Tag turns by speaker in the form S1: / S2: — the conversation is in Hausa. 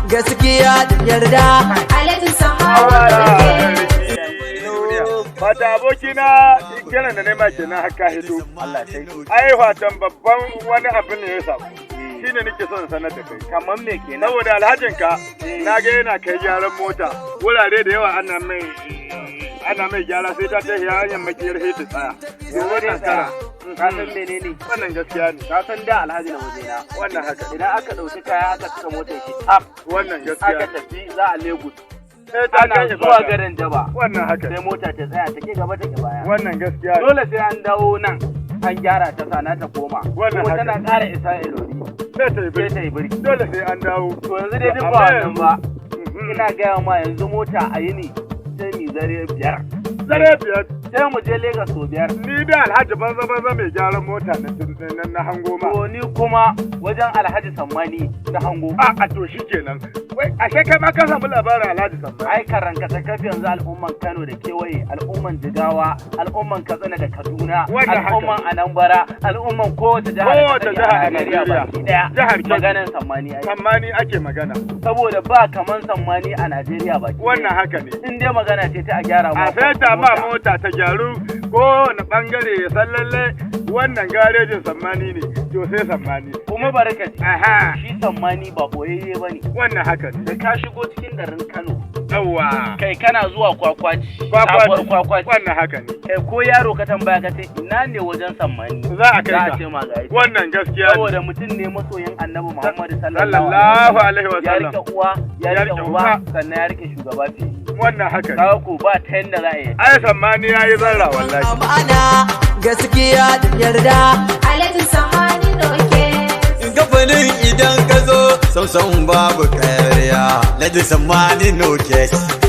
S1: gaskiya da yarda.
S2: Alhaji Sammani
S3: Fata abokina kiran da nema kenan haka hito. Allah sai. Ai fatan babban wani abu ne ya samu. Shine nake son sanar da kai.
S4: Kaman me kenan?
S3: Saboda alhajinka na ga yana kai gyaran mota. Wurare da yawa ana mai gyara sai ta tafi hanyar makiyar hita tsaya.
S4: Wannan tsaya. Ka san menene?
S3: Wannan gaskiya ne.
S4: Ka san da alhaji na wajena.
S3: Wannan haka.
S4: Idan aka dauki kaya aka cika motar shi tap.
S3: Wannan gaskiya.
S4: Aka tafi za a Lagos.
S3: Ana
S4: zuwa garin Jaba.
S3: Wannan haka.
S4: Sai mota ta tsaya take gaba take baya.
S3: Wannan gaskiya.
S4: Dole sai an dawo nan an gyara ta sana ta koma.
S3: Wannan haka.
S4: Tana ƙara isa Ilori.
S3: Sai ta yi birki. Dole sai an dawo.
S4: To yanzu dai duk ba wannan ba. Ina gaya ma yanzu mota a yini sai mi zare 5.
S3: Zare 5.
S4: Sai mu je Lagos so 5.
S3: Ni da Alhaji banza mai gyaran mota na hango ma.
S4: To ni kuma wajen Alhaji Sammani na hango.
S3: A to shikenan. Wai ashe kai ma ka samu labarin Alhaji Sammani.
S4: Ai karanka ta kafi yanzu al'umman Kano da kewaye, al'umman Jigawa, al'umman Katsina da Kaduna, al'umman Anambra, al'umman kowace jihar
S3: a Najeriya.
S4: Jihar maganan Sammani ai.
S3: Sammani ake magana.
S4: Saboda ba kaman Sammani a Najeriya baki.
S3: Wannan haka ne.
S4: In dai magana ce ta a gyara
S3: a sai ta ma mota ta gyaru ko na bangare ya san lalle wannan garejin Sammani ne to sai Sammani.
S4: Kuma barkaci.
S3: Aha.
S4: Shi Sammani ba boyayye bane.
S3: Wannan haka ne.
S4: Da ka shigo cikin garin Kano.
S3: Yawwa.
S4: Kai kana zuwa Kwakwaci.
S3: Kwakwati. Wannan haka ne.
S4: Kai ko yaro ka tambaya ka ce ina ne wajen Sammani.
S3: Za a kai ka.
S4: Za a ce ma ga
S3: wannan gaskiya ne.
S4: Saboda mutum ne masoyin Annabi Muhammad
S3: sallallahu alaihi wasallam.
S4: Ya rike uwa, ya rike uba, sannan ya rike shugaba ce.
S3: Wannan haka ne.
S4: Kaga ko ba ta yanda za a yi.
S3: Ai Sammani yayi zarra wallahi.
S1: Amana gaskiya da yarda.
S2: Alhaji Sammani doke.
S5: Gabanin idan ka zo, sausan babu kariya. Alhaji Sammani no case.